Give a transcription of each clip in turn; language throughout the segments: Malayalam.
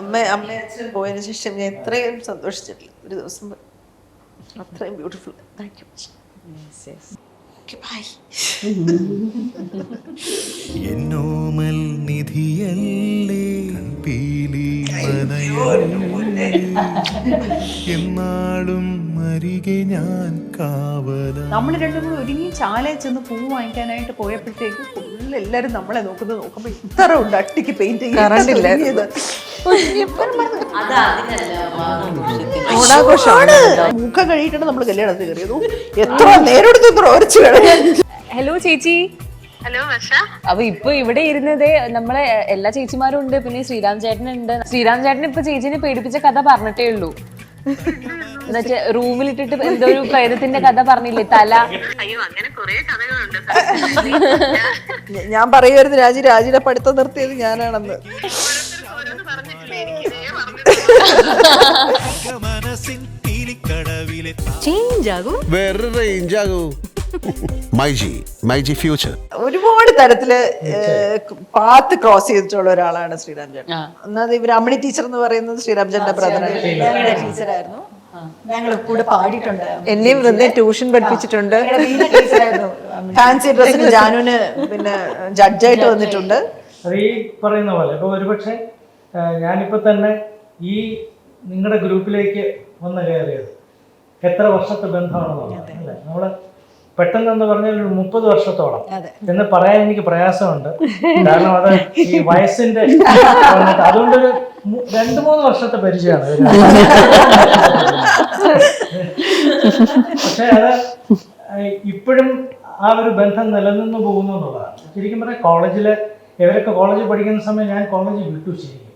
അമ്മയും അച്ഛനും പോയതിനു ശേഷം ഞാൻ ഇത്രയും സന്തോഷിച്ചിട്ടില്ല ഒരു ദിവസം. അത്രയും ബ്യൂട്ടിഫുൾ. Thank you. ബൈ. എന്നോമൽ നിധിയല്ലേ പീലി എന്നാളും അരികെ ഞാൻ കാവല. നമ്മൾ രണ്ടും കൂടി ഒരുങ്ങി ചാലയിൽ ചെന്ന് പൂ വാങ്ങിക്കാനായിട്ട് പോയപ്പോഴത്തേക്ക് ഫുള്ള് എല്ലാരും നമ്മളെ നോക്കുമ്പോ ഇത്ര ഉണ്ട് അട്ടിക്ക് പെയിന്റ് മുഖം കഴിയിട്ടാണ് നമ്മൾ കല്യാണത്തിന് കയറിയത്. എത്ര നേരം എടുത്ത് ഇത്ര ഒരച്ചു കളയാൻ. ഹലോ ചേച്ചി. ഹലോ വർഷ. അപ്പൊ ഇപ്പൊ ഇവിടെ ഇരുന്നത് നമ്മളെ എല്ലാ ചേച്ചിമാരും ഉണ്ട്, പിന്നെ ശ്രീരാം ചേട്ടനുണ്ട്. ശ്രീരാം ചേട്ടൻ ഇപ്പൊ ചേച്ചിനെ പേടിപ്പിച്ച കഥ പറഞ്ഞിട്ടേ ഉള്ളൂ. എന്നുവെച്ചാ റൂമിലിട്ടിട്ട് എന്തോ ഒരു പ്രേതത്തിന്റെ കഥ പറഞ്ഞില്ലേ, തല. അയ്യോ, അങ്ങനെ കുറെ കഥകളുണ്ട്. ഞാൻ പറയുമായിരുന്നു രാജിയുടെ പഠിത്തം നിർത്തിയത് ഞാനാണെന്ന്. വേറെ റേഞ്ച് ആകൂ. മൈജി ഫ്യൂച്ചർ ഒരുപാട് തരത്തില് പാത്ത് ക്രോസ് ചെയ്തിട്ടുള്ള ഒരാളാണ് ശ്രീരാം ചേട്ടൻ. ഒന്നാമത് ഇവർ അമ്മിണി ടീച്ചർ എന്ന് പറയുന്നത് ശ്രീരാം ചേട്ടന്റെ ബ്രദറാണ്. ടീച്ചറായിരുന്നു. ഞങ്ങൾ കൂടെ പാടിയിട്ടുണ്ട്. എന്നെയും വെറുതെ ട്യൂഷൻ പഠിപ്പിച്ചിട്ടുണ്ട്. ഫാൻസി ഡ്രസ്സിന് ജാനുവിന് പിന്നെ ജഡ്ജായിട്ട് വന്നിട്ടുണ്ട്. അത് ഈ പറയുന്ന പോലെ ഇപ്പൊ ഒരുപക്ഷെ ഞാനിപ്പോ തന്നെ ഈ നിങ്ങളുടെ ഗ്രൂപ്പിലേക്ക് വന്ന് കയറിയത് എത്ര വർഷത്തെ ബന്ധമാണെന്നുള്ളത് അല്ലേ. നമ്മള് പെട്ടെന്ന് പറഞ്ഞാൽ ഒരു 30 വർഷത്തോളം എന്ന് പറയാൻ എനിക്ക് പ്രയാസമുണ്ട്. കാരണം അത് ഈ വയസ്സിന്റെ അതുകൊണ്ടൊരു 2-3 വർഷത്തെ പരിചയമാണ്. പക്ഷെ അത് ഇപ്പോഴും ആ ഒരു ബന്ധം നിലനിന്ന് പോകുന്നു എന്നുള്ളതാണ്. ശരിക്കും പറഞ്ഞാൽ കോളേജില് ഇവരൊക്കെ കോളേജിൽ പഠിക്കുന്ന സമയം ഞാൻ കോളേജിൽ വിട്ടു. ശരിക്കും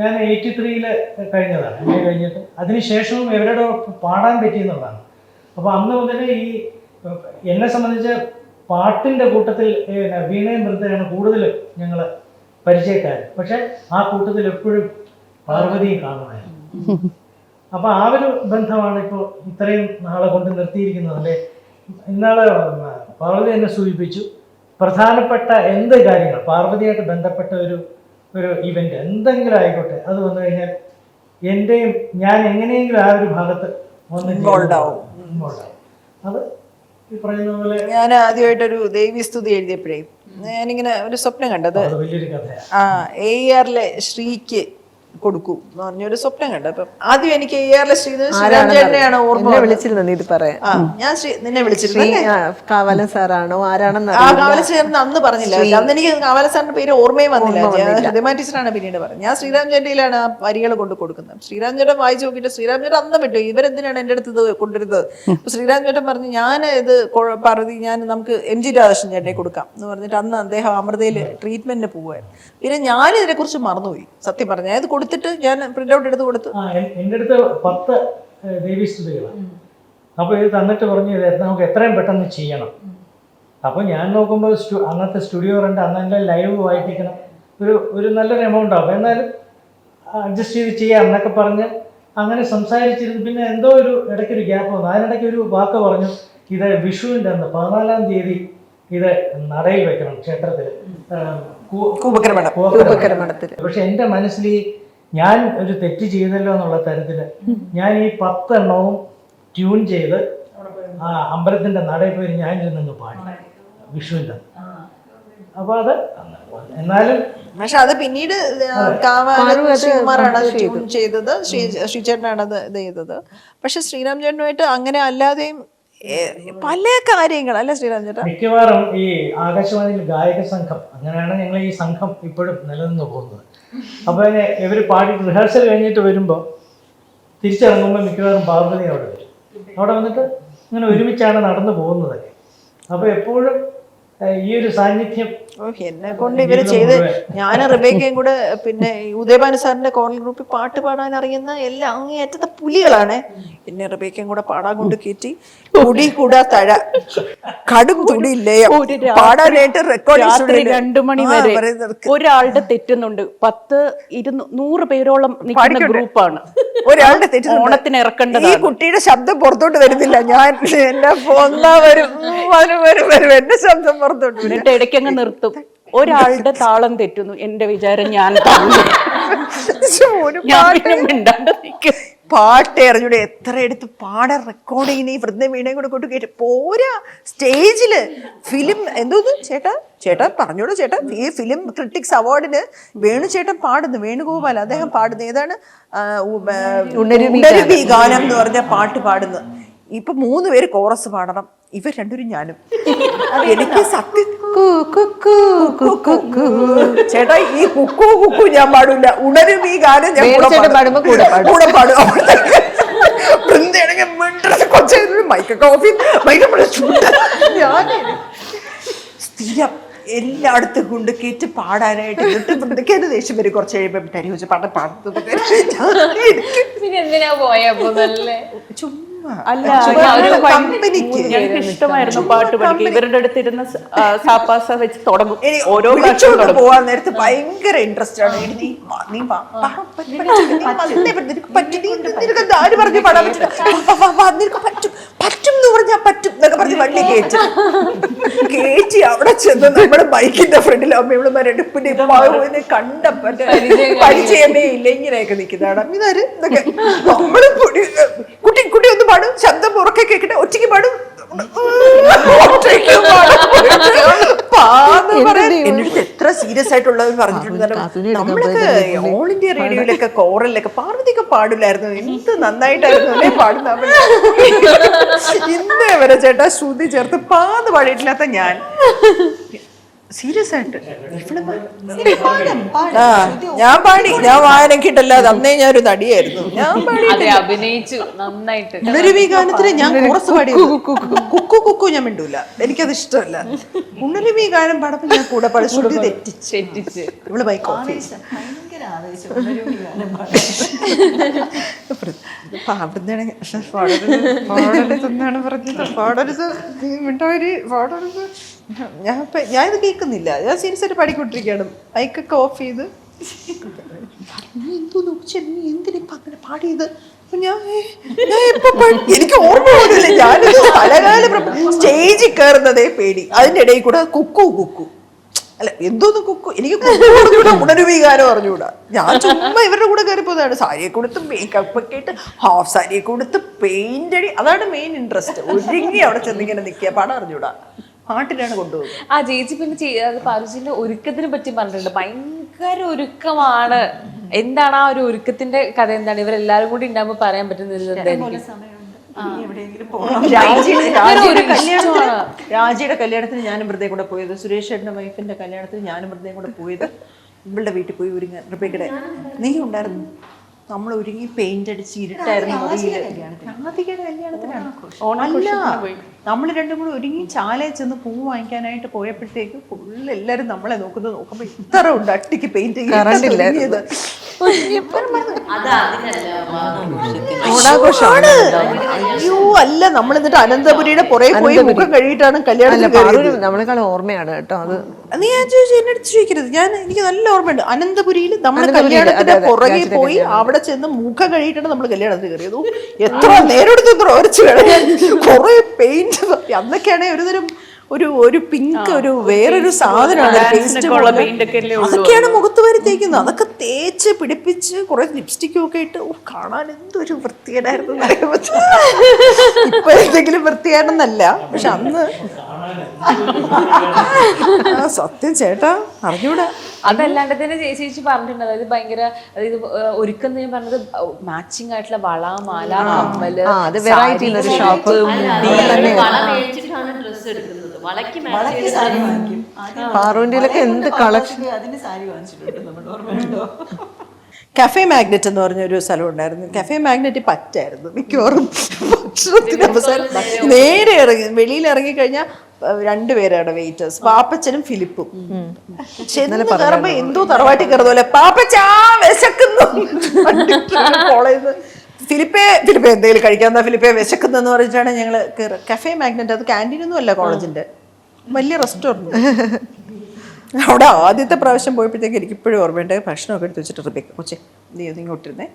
ഞാൻ 83 കഴിഞ്ഞതാണ്. എന്നെ കഴിഞ്ഞിട്ട് അതിനുശേഷവും ഇവരുടെ പാടാൻ പറ്റിയെന്നുള്ളതാണ്. അപ്പോൾ അന്ന് മുതലേ ഈ എന്നെ സംബന്ധിച്ച് പാട്ടിൻ്റെ കൂട്ടത്തിൽ വീണയും വൃദ്ധയാണ് കൂടുതൽ ഞങ്ങൾ പരിചയക്കാർ. പക്ഷെ ആ കൂട്ടത്തിൽ എപ്പോഴും പാർവതിയും കാണുമായിരുന്നു. അപ്പോൾ ആ ഒരു ബന്ധമാണ് ഇപ്പോൾ ഇത്രയും നാളെ കൊണ്ട് നിർത്തിയിരിക്കുന്നത് അല്ലേ. ഇന്നാളെ പാർവതി എന്നെ സൂചിപ്പിച്ചു, പ്രധാനപ്പെട്ട എന്ത് കാര്യങ്ങൾ പാർവതിയായിട്ട് ബന്ധപ്പെട്ട ഒരു ഇവന്റ് എന്തെങ്കിലും ആയിക്കോട്ടെ, അത് വന്നു കഴിഞ്ഞാൽ എൻ്റെയും ഞാൻ എങ്ങനെയെങ്കിലും ആ ഒരു ഭാഗത്ത് ഇൻവോൾവ് അത് ഈ പറയുന്ന പോലെ. ഞാൻ ആദ്യമായിട്ടൊരു ദേവീസ്തുതി എഴുതിയപ്പോഴേ ഞാനിങ്ങനെ ഒരു സ്വപ്നം കണ്ടത് വലിയൊരു കഥയാണ്. ARലെ ശ്രീക്ക് കൊടുക്കൂ എന്ന് പറഞ്ഞൊരു സ്വപ്നം കണ്ടു. അപ്പം ആദ്യം എനിക്ക് ARലെ ശ്രീരാം ചേട്ടനെയാണ് ഓർമ്മ വിളിച്ചിരുന്നത്. ഇത് പറയാം. ഞാൻ നിന്നെ വിളിച്ചിരുന്നു. കാവലൻ സാറാണോ ആരാണെന്ന് കാവലൻ സാറിന് അന്ന് പറഞ്ഞില്ല. അന്ന് എനിക്ക് കാവലൻ സാറിന്റെ പേര് ഓർമ്മയും വന്നില്ല. ഹൃദയമാ ടീച്ചറാണ് പിന്നീട് പറഞ്ഞത്. ഞാൻ ശ്രീരാം ചേട്ടയിലാണ് ആ വരികൾ കൊണ്ട് കൊടുക്കുന്നത്. ശ്രീരാം ചേട്ടൻ വായിച്ചു നോക്കിയിട്ട് ശ്രീരാം ചേട്ടൻ അന്ന് വിട്ടു, ഇവരെന്തിനാണ് എൻ്റെ അടുത്ത് ഇത് കൊണ്ടുവരുന്നത്. അപ്പൊ ശ്രീരാം ചേട്ടൻ പറഞ്ഞു, ഞാൻ ഇത് പാർവതി നമുക്ക് MG രാധാകൃഷ്ണൻ ചേട്ടനെ കൊടുക്കാം എന്ന് പറഞ്ഞിട്ട് അന്ന് അദ്ദേഹം അമൃതയിൽ ട്രീറ്റ്മെന്റിന് പോവുമായിരുന്നു. പിന്നെ ഞാൻ ഇതിനെ കുറിച്ച് മറന്നുപോയി സത്യം പറഞ്ഞാൽ. ഇത് കൊടുത്തിട്ട് ഞാൻ പ്രിന്റ് ഔട്ട് എടുത്ത് കൊടുത്തു. എൻ്റെ അടുത്ത് 10 ദേവീസ്തുതികളാണ്. അപ്പോൾ ഇത് തന്നിട്ട് പറഞ്ഞു നമുക്ക് എത്രയും പെട്ടെന്ന് ചെയ്യണം. അപ്പോൾ ഞാൻ നോക്കുമ്പോൾ അന്നത്തെ സ്റ്റുഡിയോ റെന്റ് അന്നെ ലൈവ് വായിപ്പിക്കണം, ഒരു നല്ലൊരു എമൗണ്ട് ആവും, എന്നാലും അഡ്ജസ്റ്റ് ചെയ്ത് ചെയ്യാം എന്നൊക്കെ പറഞ്ഞ് അങ്ങനെ സംസാരിച്ചിരുന്നു. പിന്നെ എന്തോ ഒരു ഇടയ്ക്കൊരു ഗ്യാപ്പ് വന്നു. അതിനിടയ്ക്ക് ഒരു വാക്ക് പറഞ്ഞു, ഇത് വിഷുവിൻ്റെ അന്ന് 14-ാം തീയതി ഇത് നടയിൽ വെക്കണം ക്ഷേത്രത്തിൽ, പക്ഷെ എൻ്റെ മനസ്സിൽ ഞാൻ ഒരു തെറ്റ് ചെയ്തല്ലോ എന്നുള്ള തരത്തിൽ ഞാൻ ഈ 10 എണ്ണവും ട്യൂൺ ചെയ്ത് ആ അമ്പലത്തിന്റെ നടയിൽ പോയി ഞാൻ ഇരുന്ന് പാടി വിഷുവിൻ്റെ. അപ്പൊ അത് എന്നാലും പക്ഷെ അത് പിന്നീട് ശ്രീകുമാറാണ് ട്യൂൺ ചെയ്തത്, ശ്രീചേട്ടനാണ് അത് ഇത് ചെയ്തത്. പക്ഷെ ശ്രീരാം ചേട്ടനുമായിട്ട് അങ്ങനെ അല്ലാതെയും പല കാര്യങ്ങൾ അല്ല ശ്രീരാം ചേട്ടൻ. മിക്കവാറും ഈ ആകാശവാണിയിൽ ഗായക സംഘം, അങ്ങനെയാണ് ഞങ്ങൾ ഈ സംഘം ഇപ്പോഴും നിലനിന്ന് പോകുന്നത്. അപ്പോൾ ഇവർ പാടി റിഹേഴ്സൽ കഴിഞ്ഞിട്ട് വരുമ്പോൾ തിരിച്ചിറങ്ങുമ്പോൾ മിക്കവാറും പാർവതി അവിടെ വരും. അവിടെ വന്നിട്ട് ഇങ്ങനെ ഒരുമിച്ചാണ് നടന്നു പോകുന്നതൊക്കെ. അപ്പോൾ എപ്പോഴും ഈ ഒരു സാന്നിധ്യം എന്നെ കൊണ്ട് ഇവര് ചെയ്ത്, ഞാൻ റിബേക്കയും കൂടെ പിന്നെ ഉദയഭാനു സാറിന്റെ കോറൽ ഗ്രൂപ്പിൽ പാട്ട് പാടാൻ അറിയുന്ന എല്ലാ അങ്ങേയറ്റത്തെ പുലികളാണ്. പിന്നെ റിബേക്കയും കൂടെ പാടാൻ കൊണ്ട് കയറ്റി കുടി കൂടാ തഴ കടും തുടിയില്ലേ പാടാനായിട്ട് റെക്കോർഡ് 2 മണി വരെ ഒരാളുടെ തെറ്റുന്നുണ്ട്. 10-100 പേരോളം നിൽക്കുന്ന ഗ്രൂപ്പാണ്. ഒരാളുടെ തെറ്റ് ഓണത്തിന് ഇറക്കേണ്ടത്. ഈ കുട്ടിയുടെ ശബ്ദം പുറത്തോട്ട് വരുന്നില്ല. ഞാൻ എന്നെ വരും എന്റെ ശബ്ദം പുറത്തോട്ട് എന്നിട്ട് ഇടയ്ക്കങ്ങ് നിർത്തും. ഒരാളുടെ താളം തെറ്റുന്നു, എന്റെ വിചാരം ഞാൻ പാട്ട് അറിഞ്ഞൂടെ എത്ര എടുത്ത് പാടാൻ റെക്കോർഡ് ചെയ്യുന്ന ഈ വൃന്ദ വീണയും കൂടെ കൊണ്ട് കേട്ട് പോരാ. സ്റ്റേജില് ഫിലിം എന്തോന്ന് ചേട്ടാ പറഞ്ഞോളൂ ചേട്ടാ, ഈ ഫിലിം ക്രിട്ടിക്സ് അവാർഡിന് വേണുചേട്ടൻ പാടുന്നു, വേണുഗോപാൽ അദ്ദേഹം പാടുന്നു, ഏതാണ് ഉണരുമി ഗാനം എന്ന് പറഞ്ഞ പാട്ട് പാടുന്നു. ഇപ്പൊ 3 പേര് കോറസ് പാടണം, ഇവർ രണ്ടുപേരും ഞാനും. എനിക്ക് സത്യം ചേട്ടാ ഈ കുക്കു കുക്കു ഞാൻ പാടില്ല, ഉണരും ഈ ഗാനം ഞാൻ കൂടെ പാടും. മൈക്കൊക്കെ ഓഫ് ഞാൻ സ്ഥിരം എല്ലായിടത്തും കൊണ്ട് കേറ്റ് പാടാനായിട്ട് എന്നിട്ട് വൃന്ദയ്ക്ക് ദേഷ്യം വരും. കുറച്ച് കഴിയുമ്പോൾ തരി വെച്ച് പാടുന്നത് പിന്നെ എന്തിനാ പോയപ്പോ നല്ല ഞങ്ങൾക്ക് ഇഷ്ടമായിരുന്നു പാട്ട് പഠിക്കുക. ഇവരുടെ അടുത്തിരുന്ന് സാപ്പാസ വെച്ച് തുടങ്ങും. ഓരോ പോവാൻ നേരത്ത് ഭയങ്കര ഇൻട്രസ്റ്റ് ആണ്. ആര് പറഞ്ഞു പാടാൻ പറ്റും എന്ന് പറഞ്ഞാൽ പറ്റും എന്നൊക്കെ പറഞ്ഞ് വണ്ടി കേറ്റി അവിടെ ചെന്ന് നമ്മുടെ ബൈക്കിന്റെ ഫ്രണ്ടിലാവുമ്പോ ഇവിടെ എടുപ്പിന്റെ കണ്ട പരിചയമേ ഇല്ല, ഇങ്ങനെയൊക്കെ നിൽക്കുന്നതാണ്. ഇതാര് ഇതൊക്കെ നമ്മള് കുട്ടി ഒന്ന് പാടും, ശബ്ദം ഉറക്കെ കേൾക്കട്ടെ, ഒറ്റയ്ക്ക് പാടും. എന്നടുത്ത് എത്ര സീരിയസ് ആയിട്ടുള്ളത് പറഞ്ഞിട്ടുണ്ട്. നമ്മളൊക്കെ ഓൾ ഇന്ത്യ റേഡിയോയിലൊക്കെ കോറലിലൊക്കെ പാർവതിയൊക്കെ പാടില്ലായിരുന്നു, എന്ത് നന്നായിട്ടായിരുന്നു അല്ലേ പാടുന്ന. ഇന്നേ വരെ ചേട്ടാ ശ്രുതി ചേർത്ത് പാടിയിട്ടില്ലാത്ത ഞാൻ സീരിയസ് ആയിട്ട് ഞാൻ പാടി, ഞാൻ വായനക്കിട്ടല്ല, അന്നേ ഞാനൊരു നടിയായിരുന്നു. ഞാൻ പാടി അഭിനയിച്ചു നന്നായിട്ട്. ഉണരുമി ഗാനത്തിന് ഞാൻ കോറസ് പാടി, കുക്കു കുക്കു ഞാൻ മിണ്ടൂല, എനിക്കത് ഇഷ്ടമല്ല. ഉണരുമി ഗാനം പാടപ്പോ ഞാൻ കൂടെ പാടി, ശ്രുതി തെറ്റിച്ച് ഇവള് ബൈക്ക് ഓഫ് ചെയ്തു. പാടരുതെന്നാണ് പറഞ്ഞത്, പാടരുത് പാടരുത്. ഞാനിത് കേൾക്കുന്നില്ല, ഞാൻ സീരിയസ് ആയിട്ട് പാടിക്കൊണ്ടിരിക്കുകയാണ്. മൈക്കൊക്കെ ഓഫ് ചെയ്ത് എന്തിനിപ്പ അങ്ങനെ പാടിയത് എനിക്ക് ഓർമ്മ പോലില്ല. ഞാനിത് പലകാലം സ്റ്റേജിൽ കയറുന്നതേ പേടി, അതിൻ്റെ ഇടയിൽ കൂടെ കുക്കു കുക്കു അല്ല എന്തോന്ന് കുക്കു, എനിക്ക് ഉണരുമി ഗാനം അറിഞ്ഞുകൂടാ. ഞാൻ ചുമ്മാ ഇവരുടെ കൂടെ കയറി പോകുന്നതാണ്. സാരിയെ കൊടുത്ത് മേക്കപ്പ് ഒക്കെ ഇട്ട് ഹാഫ് സാരിയെ കൊടുത്ത് പെയിന്റ് അടി, അതാണ് മെയിൻ ഇൻട്രസ്റ്റ്. ഒരുങ്ങി അവിടെ ചെന്നിങ്ങനെ നിൽക്കുക, പടം അറിഞ്ഞൂടാ, പാട്ടിലാണ് കൊണ്ടുപോകുന്നത്. ആ ചേച്ചി പിന്നെ പാറുജിന്റെ ഒരുക്കത്തിനെ പറ്റി പറഞ്ഞിട്ടുണ്ട്, ഭയങ്കര ഒരുക്കമാണ്. എന്താണ് ആ ഒരു ഒരുക്കത്തിന്റെ കഥ, എന്താണ് ഇവരെല്ലാരും കൂടി ഉണ്ടാകുമ്പോ പറയാൻ പറ്റുന്നത്? രാജിയുടെ കല്യാണത്തിന് ഞാനും വെറുതെ കൂടെ പോയത്, സുരേഷ് ചേട്ടന്റെ വൈഫിന്റെ കല്യാണത്തിന് ഞാനും വെറുതെ കൂടെ പോയത്. ഇവളുടെ വീട്ടിൽ പോയി ഒരുങ്ങാൻ റിപ്പേക്കടെ നീ ഉണ്ടായിരുന്നു. നമ്മൾ ഒരുങ്ങി പെയിന്റ് അടിച്ച് ഇരുട്ടായിരുന്നു മുറിയില്. രാധികയുടെ കല്യാണത്തിനാണ്. അല്ല, നമ്മൾ രണ്ടും കൂടെ ഒരുങ്ങി ചാലയിൽ ചെന്ന് പൂ വാങ്ങിക്കാനായിട്ട് പോയപ്പോഴത്തേക്ക് ഫുള്ള് എല്ലാരും നമ്മളെ നോക്കുമ്പോ ഇത്ര ഉണ്ട് അട്ടിക്ക് പെയിന്റ് ചെയ്ത്. അയ്യോ അല്ല, നമ്മൾ എന്നിട്ട് അനന്തപുരിയുടെ പുറകെ പോയി മുഖം കഴിയിട്ടാണ് കല്യാണത്തിന്. നമ്മളെക്കാൾ ഓർമ്മയാണ് കേട്ടോ അത്. നീ ഞാൻ ചോദിച്ചു, എന്നെ അടുത്ത് ചോദിക്കരുത്. എനിക്ക് നല്ല ഓർമ്മയുണ്ട്. അനന്തപുരിയിൽ നമ്മൾ കല്യാണത്തിന്റെ പുറകെ പോയി അവിടെ ചെന്ന് മുഖം കഴിയിട്ടാണ് നമ്മൾ കല്യാണത്തിന് കയറിയത്. എത്ര നേരം എടുത്ത് ഉറച്ചു കളയാൻ, കുറെ പെയിന്റ്. അന്നൊക്കെയാണെ ഒരുതരം ഒരു പിങ്ക് ഒരു വേറൊരു സാധനമാണ്, അതൊക്കെയാണ് മുഖത്ത് വരെ തേക്കുന്നത്. അതൊക്കെ തേച്ച് പിടിപ്പിച്ച് കുറെ ലിപ്സ്റ്റിക്കും ഒക്കെ ഇട്ട് കാണാൻ എന്തൊരു വൃത്തികേടായിരുന്നു. ഇപ്പൊ എന്തെങ്കിലും വൃത്തികേടെന്നല്ല, പക്ഷെ അന്ന് സത്യം ചേട്ടാ അറിഞ്ഞൂടാ. അതല്ലാണ്ട് തന്നെ ചേച്ചി പറഞ്ഞിട്ടുണ്ട്, അതായത് ഭയങ്കര, അതായത് ഒരുക്കം ഞാൻ പറഞ്ഞത് മാച്ചിങ് ആയിട്ടുള്ള വള, മാല, കമ്മല്, ഷോപ്പ്, പാറുവിന്റെയിലൊക്കെ എന്ത് കളക്ഷൻ. കഫേ മാഗ്നറ്റ് എന്ന് പറഞ്ഞൊരു സ്ഥലം ഉണ്ടായിരുന്നു. കഫേ മാഗ്നറ്റ് പറ്റായിരുന്നു മിക്കവാറും ഭക്ഷണത്തിന് അവസാനം. നേരെ വെളിയിൽ ഇറങ്ങിക്കഴിഞ്ഞാൽ 2 പേരാണ് വെയിറ്റേഴ്സ്, പാപ്പച്ചനും ഫിലിപ്പും. ചെന്ന് കയറുമ്പോ എന്തോ തറവാട്ടി കയറുന്നപോലെ പാപ്പച്ചാ വിശക്കുന്നു. കോളേജിൽ ഫിലിപ്പെ എന്തെങ്കിലും കഴിക്കാവുന്ന ഫിലിപ്പെ വിശക്കുന്നെന്ന് പറഞ്ഞിട്ടാണ് ഞങ്ങൾ കയറുക. കഫേ മാഗ്നറ്റ്, അത് ക്യാൻറ്റീനൊന്നും അല്ല, കോളേജിന്റെ വലിയ റെസ്റ്റോറൻറ്റ്. അവിടെ ആദ്യത്തെ പ്രാവശ്യം പോയപ്പോഴത്തേക്ക് എനിക്കിപ്പോഴും ഓർമ്മയുണ്ട്. ഭക്ഷണമൊക്കെ എടുത്ത് വെച്ചിട്ട് റിബേക്ക കൊച്ചേ നീ ഇങ്ങോട്ടിരുന്നേ,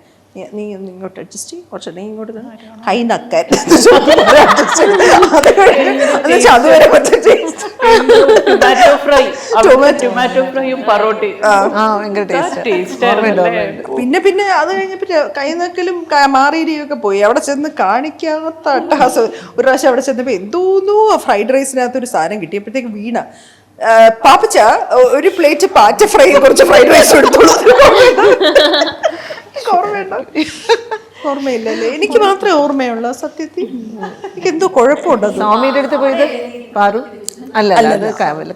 നീ ഒന്ന് ഇങ്ങോട്ട് അഡ്ജസ്റ്റ് ചെയ്യും, കുറച്ച് നീ ഇങ്ങോട്ട് കൈ നക്കാൻ അതുവരെ ടൊമാറ്റോ ഫ്രൈയും പൊറോട്ടയും ഭയങ്കര ടേസ്റ്റ്. പിന്നെ പിന്നെ അത് കഴിഞ്ഞപ്പോ കൈ നക്കലും മാറിയിരിയൊക്കെ പോയി. അവിടെ ചെന്ന് കാണിക്കാത്ത അട്ടഹാസം. ഒരു പ്രാവശ്യം അവിടെ ചെന്നപ്പോ എന്തോന്നോ ഫ്രൈഡ് റൈസിനകത്ത് ഒരു സാധനം കിട്ടിയപ്പോഴത്തേക്ക് വീണ പാപ്പച്ച ഒരു പ്ലേറ്റ് പാറ്റ ഫ്രൈ കുറച്ച് ഫ്രൈഡ് റൈസ് എടുത്തോളൂ. ഓർമ്മയില്ലല്ലേ? എനിക്ക് മാത്രമേ ഓർമ്മയുള്ളൂ സത്യത്തിൽ. എനിക്ക് എന്തോ കുഴപ്പമുണ്ടോ? സ്വാമിയുടെ അടുത്ത് പോയത് പാറു അല്ല, അത്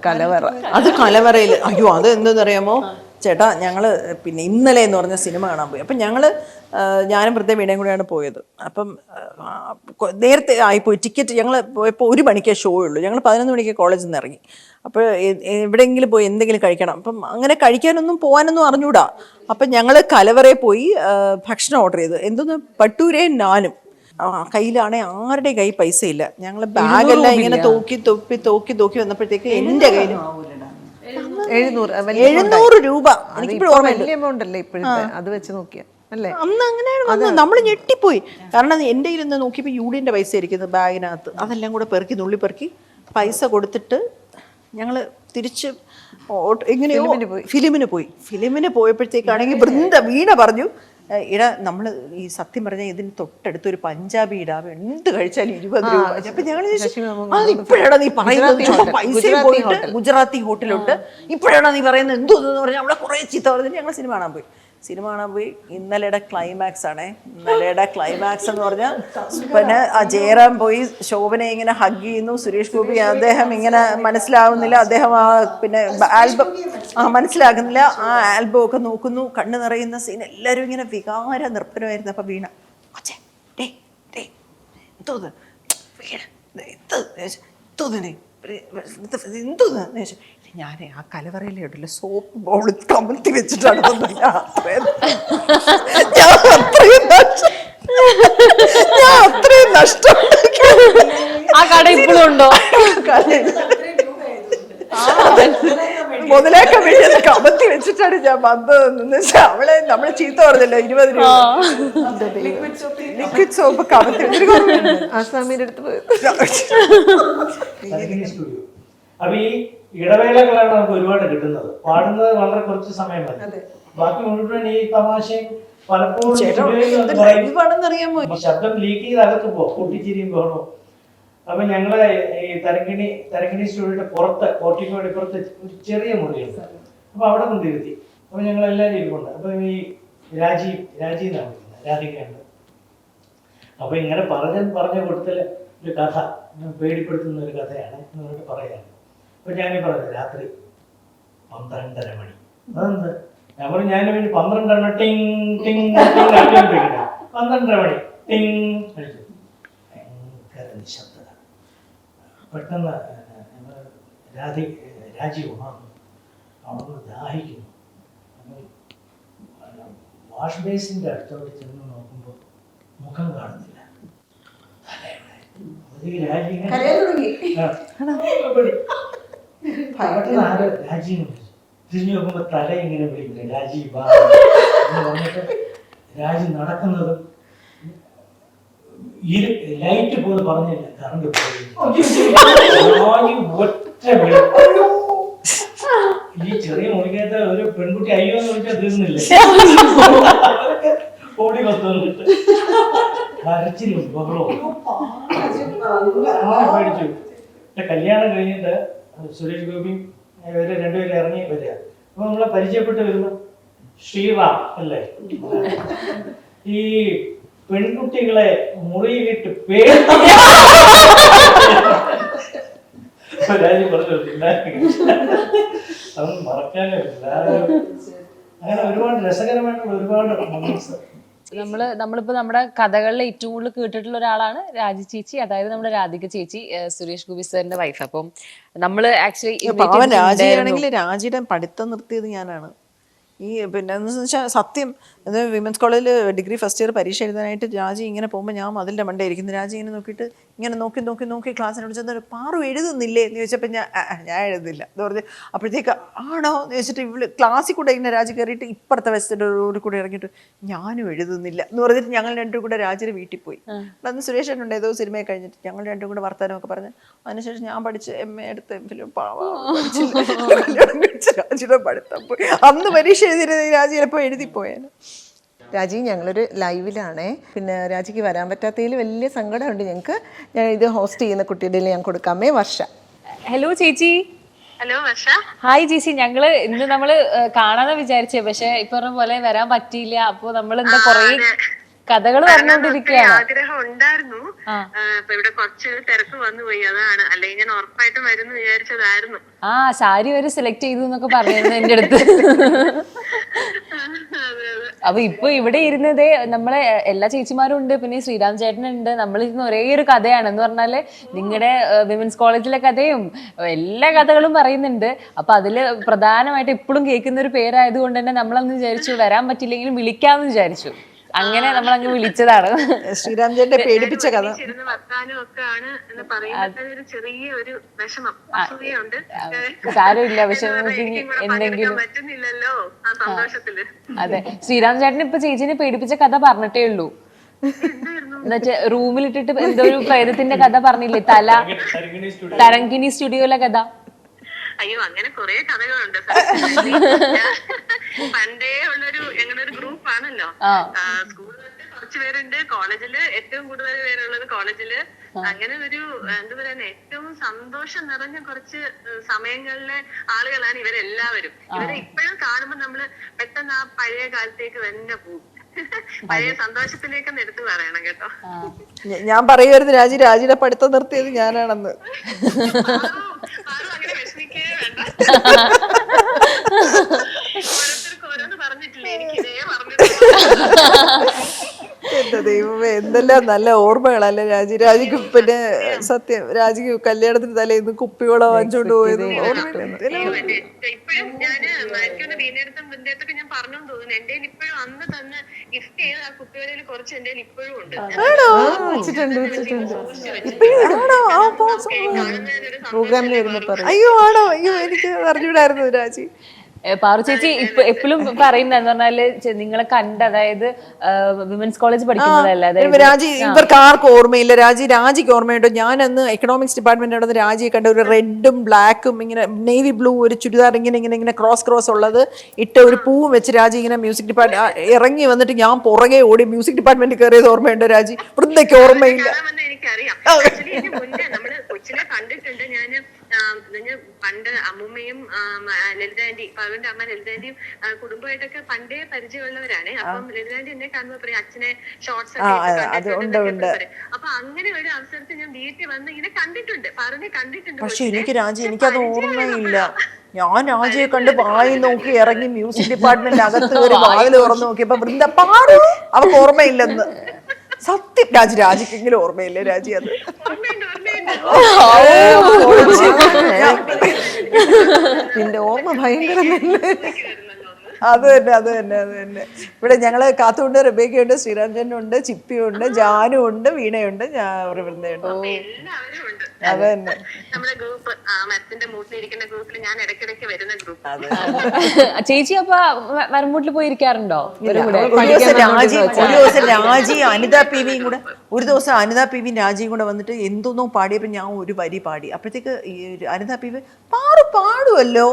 കലവറ. അത് കലവറയിൽ. അയ്യോ, അത് എന്തെന്നറിയാമോ ചേട്ടാ, ഞങ്ങൾ പിന്നെ ഇന്നലെ എന്ന് പറഞ്ഞ സിനിമ കാണാൻ പോയി. അപ്പം ഞാനും വൃദ്ധ വീണയും കൂടെയാണ് പോയത്. അപ്പം നേരത്തെ ആയിപ്പോയി ടിക്കറ്റ്. ഞങ്ങൾ പോയപ്പോൾ 1 മണിക്കേ ഷോ ഉള്ളൂ. ഞങ്ങൾ 11 മണിക്ക് കോളേജിൽ നിന്ന് ഇറങ്ങി. അപ്പോൾ എവിടെയെങ്കിലും പോയി എന്തെങ്കിലും കഴിക്കണം. അപ്പം അങ്ങനെ കഴിക്കാനൊന്നും പോകാനൊന്നും അറിഞ്ഞൂടാ. അപ്പം ഞങ്ങൾ കലവറയിൽ പോയി ഭക്ഷണം ഓർഡർ ചെയ്തു. എന്തോന്ന് പട്ടൂരയും നാനും. കയ്യിലാണെങ്കിൽ ആരുടെയും കയ്യിൽ പൈസ ഇല്ല. ഞങ്ങൾ ബാഗെല്ലാം ഇങ്ങനെ തോക്കി വന്നപ്പോഴത്തേക്ക് എൻ്റെ കയ്യിൽ 700 രൂപ. എനിക്കിപ്പോഴും ഓർമ്മയില്ല. എമൗണ്ട് അല്ലേ ഇപ്പോഴത്തെ, അത് വെച്ച് നോക്കിയാ അല്ലേ? അന്ന് അങ്ങനെയാണ് വന്നത്. നമ്മൾ ഞെട്ടിപ്പോയി. കാരണം എൻ്റെ കയ്യിൽ നിന്ന് നോക്കിയപ്പോൾ യൂണിയൻ്റെ പൈസ ഇരിക്കുന്നത് ബാഗിനകത്ത്. അതെല്ലാം കൂടെ നുള്ളി പെറുക്കി പൈസ കൊടുത്തിട്ട് ഞങ്ങൾ തിരിച്ച് എങ്ങനെയോ ഫിലിമിന് പോയപ്പോഴത്തേക്കാണെങ്കിൽ വീണ പറഞ്ഞു, ഇട നമ്മൾ ഈ സത്യം പറഞ്ഞാൽ ഇതിന് തൊട്ടടുത്ത് ഒരു പഞ്ചാബി ഇടാം, എന്ത് കഴിച്ചാലും 20 രൂപ. അപ്പൊ ഞങ്ങൾ ഇപ്പോഴാണ് നീ പറയുന്നത്, പൈസ പോയിട്ട് ഗുജറാത്തി ഹോട്ടലുണ്ട്, ഇപ്പോഴാണ് നീ പറയുന്നത് എന്തോന്ന് പറഞ്ഞാൽ അവിടെ കുറെ ചീത്ത പറഞ്ഞിട്ട് ഞങ്ങൾ സിനിമ കാണാൻ പോയി. ഇന്നലെയുടെ ക്ലൈമാക്സ് ആണേ. ഇന്നലെയുടെ ക്ലൈമാക്സ് എന്ന് പറഞ്ഞാൽ പിന്നെ ആ ജയറാം പോയി ശോഭനെ ഇങ്ങനെ ഹഗ് ചെയ്യുന്നു. സുരേഷ് ഗോപി അദ്ദേഹം ഇങ്ങനെ മനസ്സിലാവുന്നില്ല, അദ്ദേഹം ആ പിന്നെ ആൽബം മനസ്സിലാകുന്നില്ല. ആ ആൽബം ഒക്കെ നോക്കുന്നു, കണ്ണ് നിറയുന്ന സീൻ. എല്ലാവരും ഇങ്ങനെ വികാര നൃത്തമായിരുന്നു. അപ്പം വീണ എന്തോന്ന് ഞാൻ ആ കലവറയിലെ ഉണ്ടല്ലോ സോപ്പ് ബൗൾ കമഴ്ത്തി വെച്ചിട്ടാണ് ഞാൻ അത്രയും നഷ്ടം. ആ കട ഇപ്പോഴും ഉണ്ടോ? മുതലാക്കാൻ വേണ്ടി അത് കമത്തി വെച്ചിട്ടാണ് ഞാൻ വന്നതെന്ന് വെച്ചാൽ അവളെ നമ്മളെ ചീത്ത പറഞ്ഞല്ലോ 20 രൂപ ലിക്വിഡ് സോപ്പ് കമത്തി വെച്ചിട്ട് ആസാമിയുടെ അടുത്ത് പോയത്. അപ്പൊ ഈ ഇടവേളകളാണ് നമുക്ക് ഒരുപാട് കിട്ടുന്നത്. പാടുന്നത് വളരെ കുറച്ച് സമയം മതി. ബാക്കി മുഴുവൻ ഈ തമാശയും പലപ്പോഴും ശബ്ദം ലീക്ക് ചെയ്ത് അകത്ത് പൊട്ടിച്ചിരിയും പോകണം. അപ്പൊ ഞങ്ങളെ ഈ തരങ്കിണി സ്റ്റുഡിയോയുടെ പുറത്ത് പോർട്ടിക്കോയുടെ പുറത്ത് ഒരു ചെറിയ മുറിയുണ്ട്. അപ്പൊ അവിടെ കൊണ്ടിരുത്തി. അപ്പൊ ഞങ്ങൾ എല്ലാവരും ഇരിപ്പുണ്ട്. അപ്പൊ ഈ രാജി എന്നാണ് വിളിക്കുന്നത്, രാധികയുണ്ട്. അപ്പൊ ഇങ്ങനെ പറഞ്ഞ കൂട്ടത്തില് ഒരു കഥ, പേടിപ്പെടുത്തുന്ന ഒരു കഥയാണ് എന്ന് പറഞ്ഞിട്ട് പറയാണ്. അപ്പൊ ഞാനീ പറഞ്ഞു രാത്രി 12:30 മണി. അതെന്ത് ഞാൻ പറഞ്ഞു, ഞാൻ 12 ടിങ് ടിങ് ടിങ് അടിച്ചോണ്ടിരിക്കണ 12:30 മണി ടിങ് അടിച്ചു. ഭയങ്കര നിശബ്ദത. പെട്ടെന്ന് രാജി ഉണർന്നു. അവിടെ ദാഹിക്കുന്നു. വാഷ് ബേസിന്റെ അടുത്തോട്ട് ചെന്ന് നോക്കുമ്പോൾ മുഖം കാണുന്നില്ല. രാജി തിരിഞ്ഞു നോക്കുമ്പോ തല ഇങ്ങനെ വിളിക്കുന്നത് രാജി ബാ എന്ന് പറഞ്ഞിട്ട് രാജി നടക്കുന്നതും ലൈറ്റ് പോലും പറഞ്ഞില്ല, കറണ്ട് പോയി. ഒറ്റ ഈ ചെറിയ മുറിക്കകത്ത് ഒരു പെൺകുട്ടി അയ്യോ എന്ന് വിളിച്ചാൽ തീർന്നില്ല. ഓടി വന്നിട്ട് കരച്ചിലും ബഹളവും പേടിച്ചു. കല്യാണം കഴിഞ്ഞിട്ട് സുരേഷ് ഗോപിയും ഇവര് രണ്ടുപേരും ഇറങ്ങി വരിക. അപ്പൊ നമ്മളെ പരിചയപ്പെട്ട് വരുമ്പോ ശ്രീറാം അല്ലേ, ഈ പെൺകുട്ടികളെ മുറിയിലിട്ട് രാജി പറഞ്ഞു അതൊന്നും മറക്കാനേ പറ്റില്ല. അങ്ങനെ ഒരുപാട് രസകരമായിട്ടുള്ള ഒരുപാട് മൊമെന്റ്സ് നമ്മളിപ്പോ നമ്മുടെ കഥകളിൽ ഏറ്റവും കൂടുതൽ കേട്ടിട്ടുള്ള ഒരാളാണ് രാജി ചേച്ചി, അതായത് നമ്മുടെ രാധിക ചേച്ചി, സുരേഷ് ഗോപി സാറിന്റെ വൈഫ്. അപ്പം നമ്മള് ആക്ച്വലി രാജിയാണെങ്കിൽ രാജിയുടെ പഠിത്തം നിർത്തിയത് ഞാനാണ്. ഈ പിന്നെ എന്ന് വെച്ചാൽ സത്യം വിമൻസ് കോളേജിൽ ഡിഗ്രി ഫസ്റ്റ് ഇയർ പരീക്ഷ എഴുതാനായിട്ട് രാജി ഇങ്ങനെ പോകുമ്പോൾ ഞാൻ അതിൻ്റെ മണ്ടേ ഇരിക്കുന്നു. രാജി ഇങ്ങനെ നോക്കിയിട്ട് ഇങ്ങനെ നോക്കി ക്ലാസ്സിനോട് ചെന്ന് പാറു എഴുതുന്നില്ലേ എന്ന് ചോദിച്ചപ്പോൾ ഞാൻ എഴുതുന്നില്ല എന്ന് പറഞ്ഞ് അപ്പോഴത്തേക്ക് ആണോ എന്ന് ചോദിച്ചിട്ട് ഇവള് ക്ലാസ്സിൽ കൂടെ ഇങ്ങനെ രാജി കയറിയിട്ട് ഇപ്പുറത്തെ വശത്തിൻ്റെ റോഡിൽ കൂടെ ഇറങ്ങിയിട്ട് ഞാനും എഴുതുന്നില്ല എന്ന് പറഞ്ഞിട്ട് ഞങ്ങൾ രണ്ടും കൂടെ രാജിയുടെ വീട്ടിൽ പോയി. അന്ന് സുരേഷനുണ്ട് ഏതോ സിനിമയെ കഴിഞ്ഞിട്ട് ഞങ്ങൾ രണ്ടും കൂടെ വർത്താനമൊക്കെ പറഞ്ഞ് അതിനുശേഷം ഞാൻ പഠിച്ച് MA എടുത്ത് MPhil രാജിയുടെ പഠിത്തം പോയി. അന്ന് പരീക്ഷ എഴുതിയിരുന്ന രാജി ചിലപ്പോൾ എഴുതിപ്പോയാലും. രാജി ഞങ്ങളൊരു ലൈവിലാണേ, പിന്നെ രാജിക്ക് വരാൻ പറ്റാത്തതിൽ വലിയ സങ്കടമുണ്ട് ഞങ്ങൾക്ക്. ഞാൻ ഇത് ഹോസ്റ്റ് ചെയ്യുന്ന കുട്ടിയുടെ ഞാൻ കൊടുക്കാമേ. വർഷ. ഹലോ ചേച്ചി. ഹലോ വർഷ. ഹായ് ചേച്ചി. ഞങ്ങള് ഇന്ന് നമ്മള് കാണാന്ന് വിചാരിച്ചേ, പക്ഷെ ഇപ്പൊ പറഞ്ഞ പോലെ വരാൻ പറ്റിയില്ല. അപ്പൊ നമ്മൾ എന്താ കൊറേ കഥകൾ പറഞ്ഞുകൊണ്ടിരിക്കുകയാണ്. ആഗ്രഹം ഉണ്ടായിരുന്നു. ഇപ്പൊ ഇവിടെ കുറച്ച് തിരക്ക് വന്നു പോയി, അതാണ്. അല്ലെങ്കിൽ ഞാൻ ഉറപ്പായിട്ടും വരുന്നു വിചാരിച്ചതായിരുന്നു. സാരി വരെ സെലക്ട് ചെയ്തു എന്നൊക്കെ പറഞ്ഞിരുന്നു എന്റെ അടുത്ത്. അപ്പൊ ഇപ്പൊ ഇവിടെ ഇരുന്നതേ നമ്മളെ എല്ലാ ചേച്ചിമാരും ഉണ്ട്, പിന്നെ ശ്രീരാം ചേട്ടനുണ്ട്. നമ്മളിരുന്ന് ഒരേ ഒരു കഥയാണ് എന്ന് പറഞ്ഞാല് നിങ്ങളുടെ വിമൻസ് കോളേജിലെ കഥയും എല്ലാ കഥകളും പറയുന്നുണ്ട്. അപ്പൊ അതില് പ്രധാനമായിട്ട് എപ്പോഴും കേൾക്കുന്ന ഒരു പേരായതുകൊണ്ട് തന്നെ നമ്മളന്ന് വിചാരിച്ചു വരാൻ പറ്റില്ലെങ്കിലും വിളിക്കാമെന്ന് വിചാരിച്ചു. അങ്ങനെ നമ്മൾ അങ്ങ് വിളിച്ചതാണ്. ശ്രീരാം ചേട്ടനെ പേടിപ്പിച്ച കഥ. വർത്താനം ഒക്കെ ആണ് എന്ന് പറയുമ്പോൾ ചെറിയ ഒരു വിഷമം അസൂയുണ്ട്. സാരമില്ല, പക്ഷെ എന്തെങ്കിലും പറ്റുന്നില്ലല്ലോ ആ സന്തോഷത്തില്. അതെ, ശ്രീരാം ചേട്ടൻ ഇപ്പൊ ചേച്ചിനെ പേടിപ്പിച്ച കഥ പറഞ്ഞിട്ടേ ഉള്ളൂ. എന്നുവെച്ചാ റൂമിലിട്ടിട്ട് എന്തോ ഒരു പ്രേതത്തിന്റെ കഥ പറഞ്ഞില്ലേ, തരങ്കിണി സ്റ്റുഡിയോയിലെ കഥ. അയ്യോ, അങ്ങനെ കുറെ കഥകളുണ്ട്. പണ്ടേ ഉള്ളൊരു ഞങ്ങളുടെ ഒരു ഗ്രൂപ്പ് ആണല്ലോ. സ്കൂളിൽ കുറച്ച് പേരുണ്ട്, കോളേജില് ഏറ്റവും കൂടുതൽ പേരുള്ളത് കോളേജില്. അങ്ങനെ ഒരു എന്താ പറയാ, ഏറ്റവും സന്തോഷം നിറഞ്ഞ കുറച്ച് സമയങ്ങളിലെ ആളുകളാണ് ഇവരെല്ലാവരും. ഇവരെ ഇപ്പോഴും കാണുമ്പോൾ നമ്മള് പെട്ടെന്ന് ആ പഴയ കാലത്തേക്ക് തന്നെ പോകും. പഴയ സന്തോഷത്തിലേക്ക് എടുത്തു പറയണം കേട്ടോ. ഞാൻ പറയുമായിരുന്നു രാജിയുടെ പഠിത്തം നിർത്തിയത് ഞാനാണെന്ന്. അങ്ങനെ വിഷമിക്കേ വേണ്ട. ഓരോരുത്തർക്ക് ഓരോന്ന് പറഞ്ഞിട്ടില്ലേ, എനിക്ക് ഇതേ പറഞ്ഞിട്ടില്ല. എന്റെ ദൈവമേ, എന്തെല്ലാം നല്ല ഓർമ്മകളല്ലേ രാജിക്ക്. പിന്നെ സത്യം, രാജിക്ക് കല്യാണത്തിന് തലേന്ന് കുപ്പിവെള്ളം വാങ്ങിച്ചോണ്ട് പോയത് ഇപ്പോഴും ഞാന് മരിക്കുന്ന വീടിനടുത്തും ബന്ധത്തൊക്കെ ഞാൻ പറഞ്ഞു തോന്നുന്നു. എന്റെ ഇപ്പോഴും അന്ന് തന്നെ ഗിഫ്റ്റ് ചെയ്ത് ആ കുപ്പിവെളിയിൽ കുറച്ച് എന്റെ ഇപ്പോഴും ഉണ്ട്. പ്രോഗ്രാമിൽ വരുമ്പോ പറയും. അയ്യോ ആണോ? അയ്യോ, എനിക്ക് അറിഞ്ഞൂടായിരുന്നു രാജി. പാറു ചേച്ചി എപ്പോഴും പറയുന്നതെന്ന് പറഞ്ഞാല് നിങ്ങളെ കണ്ട്, അതായത് വിമൻസ് കോളേജ് പഠിക്കുന്നതല്ല, രാജി ഇവർക്ക് ആർക്കും ഓർമ്മയില്ല. രാജിക്ക് ഓർമ്മയുണ്ടോ? ഞാൻ അന്ന് എക്കണോമിക്സ് ഡിപ്പാർട്ട്മെന്റ് നടന്ന് രാജിയെ കണ്ട ഒരു റെഡും ബ്ലാക്കും ഇങ്ങനെ നേവി ബ്ലൂ ഒരു ചുരിദാർ ഇങ്ങനെ ക്രോസ് ഉള്ളത് ഇട്ട് ഒരു പൂവും വെച്ച് രാജി ഇങ്ങനെ മ്യൂസിക് ഡിപ്പാർട്ട്മെന്റ് ഇറങ്ങി വന്നിട്ട് ഞാൻ പുറകെ ഓടി മ്യൂസിക് ഡിപ്പാർട്ട്മെന്റ് കയറിയത് ഓർമ്മയുണ്ടോ രാജി? വൃന്ദയ്ക്ക് ഓർമ്മയില്ല. എനിക്കറിയാം. നമ്മള് കൊച്ചിനെ കണ്ടിട്ടുണ്ട്. ഞാന് പണ്ട് അമ്മൂമ്മയും ലളിതാന്റി, പവന്റെ അമ്മ ലളിതാന്റിയും കുടുംബമായിട്ടൊക്കെ പണ്ടേ പരിചയമുള്ളവരാണ്. അപ്പം ലളിതാന്റി എന്നെ കാണുമ്പോ പറയും അച്ഛനെ ഷോർട്സ് ഒക്കെ. അപ്പൊ അങ്ങനെ ഒരു അവസരത്തിൽ ഞാൻ വീട്ടിൽ വന്ന് ഇങ്ങനെ കണ്ടിട്ടുണ്ട്, പറഞ്ഞ് കണ്ടിട്ടുണ്ട്. പക്ഷെ എനിക്കത് ഓർമ്മയില്ല. ഞാൻ രാജിയെ കണ്ട് വായി നോക്കി ഇറങ്ങി മ്യൂസിക് ഡിപ്പാർട്ട്മെന്റ് അകത്ത് കയറി വാതിൽ തുറന്നു നോക്കിയപ്പോ വൃന്ദ പാടു അവർക്ക് ഓർമ്മയില്ലെന്ന്. സത്യം രാജിക്കെങ്കിലും ഓർമ്മയില്ലേ രാജി? അത് നിന്റെ ഓർമ്മ ഭയങ്കര. അത് തന്നെ. ഇവിടെ ഞങ്ങള് കാത്തുണ്ട്, റബേക്കയുണ്ട്, ശ്രീരാജനുണ്ട്, ചിപ്പിയുണ്ട്, ജാനും ഉണ്ട്, വീണയുണ്ട്, വൃന്ദയുണ്ട്. അത് തന്നെ നമ്മുടെ ഗ്രൂപ്പ്, മരത്തിന്റെ മൂട്ടിലിരിക്കുന്ന ഗ്രൂപ്പിൽ ഞാൻ ഇടയ്ക്കിടയ്ക്ക് വരുന്ന ഗ്രൂപ്പ്. ചേച്ചി അപ്പൊ മരംമൂട്ടിൽ പോയിരിക്കാറുണ്ടോ? ഒരു ദിവസം രാജി അനിത പി വിയും കൂടെ വന്നിട്ട് എന്തോന്നോ പാടിയപ്പോ ഞാൻ ഒരു വരി പാടി. അപ്പോഴത്തേക്ക് അനിത പി വി പാടുമല്ലോ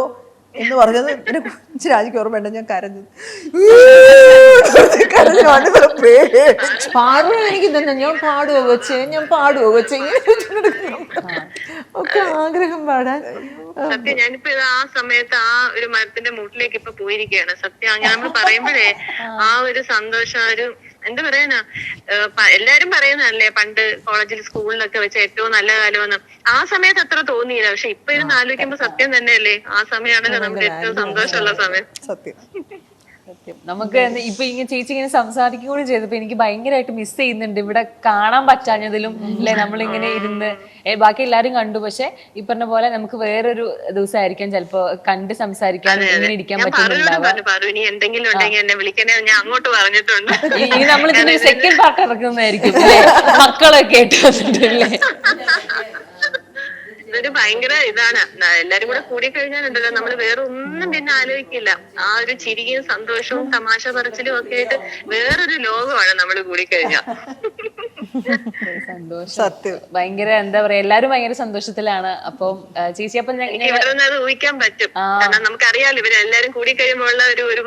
എന്ന് പറഞ്ഞത് എന്റെ രാജിക്ക് ഓർമ്മയുണ്ട്. ഞാൻ കരഞ്ഞു. പാടുക എനിക്ക് തന്നെ. ഞാൻ പാടുവോ കൊച്ചേ ഒക്കെ ആഗ്രഹം പാടാൻ. സത്യം, ഞാനിപ്പോ ആ സമയത്ത് ആ ഒരു മരത്തിന്റെ മൂട്ടിലേക്ക് ഇപ്പൊ പോയിരിക്കുകയാണ്. സത്യം, നമ്മൾ പറയുമ്പോഴേ ആ ഒരു സന്തോഷം, ഒരു എന്താ പറയാനാ, എല്ലാരും പറയുന്നതല്ലേ പണ്ട് കോളേജിൽ സ്കൂളിലൊക്കെ വെച്ച ഏറ്റവും നല്ല കാലമെന്ന്. ആ സമയത്ത് അത്ര തോന്നിയില്ല, പക്ഷെ ഇപ്പൊ ഇരുന്ന് ആലോചിക്കുമ്പോ സത്യം തന്നെയല്ലേ, ആ സമയമാണല്ലോ നമുക്ക് ഏറ്റവും സന്തോഷമുള്ള സമയം. സത്യം. നമുക്ക് ഇപ്പൊ ഇങ്ങനെ ചേച്ചി ഇങ്ങനെ സംസാരിക്കും കൂടി ചെയ്തപ്പോ എനിക്ക് ഭയങ്കരമായിട്ട് മിസ് ചെയ്യുന്നുണ്ട് ഇവിടെ കാണാൻ പറ്റാഞ്ഞതിലും അല്ലെ നമ്മളിങ്ങനെ ഇരുന്ന് ബാക്കി എല്ലാരും കണ്ടു. പക്ഷെ ഈ പറഞ്ഞ പോലെ നമുക്ക് വേറൊരു ദിവസമായിരിക്കാം ചിലപ്പോ കണ്ട് സംസാരിക്കാൻ ഇങ്ങനെ ഇരിക്കാൻ പറ്റുന്നുണ്ടാവുക. ഇനി എന്തെങ്കിലും ഉണ്ടെങ്കിൽ എന്നെ വിളിക്കണേ, ഞാൻ അങ്ങോട്ട് പറഞ്ഞിട്ടുണ്ട്. ഇനി നമ്മൾ ഇതിന്റെ സെക്കൻഡ് പാർട്ട് ഇറക്കുന്നതായിരിക്കും മക്കളൊക്കെ ആയിട്ട് വന്നിട്ടല്ലേ. ഇതൊരു ഭയങ്കര ഇതാണ്. എല്ലാരും കൂടെ കൂടിക്കഴിഞ്ഞാലുണ്ടല്ലോ നമ്മള് വേറെ ഒന്നും പിന്നെ ആലോചിക്കില്ല. ആ ഒരു ചിരിയും സന്തോഷവും തമാശ പറച്ചിലും ഒക്കെ ആയിട്ട് വേറൊരു ലോകമാണ് നമ്മള് കൂടിക്കഴിഞ്ഞാൽ. സന്തോഷം, സത്യം. ഭയങ്കര എന്താ പറയാ, എല്ലാരും ഭയങ്കര സന്തോഷത്തിലാണ്. അപ്പം ചേച്ചി അപ്പം ഇവിടെ നിന്ന് അത് ഊഹിക്കാൻ പറ്റും. കാരണം നമുക്കറിയാലോ ഇവരെല്ലാരും കൂടി കഴിയുമ്പോഴുള്ള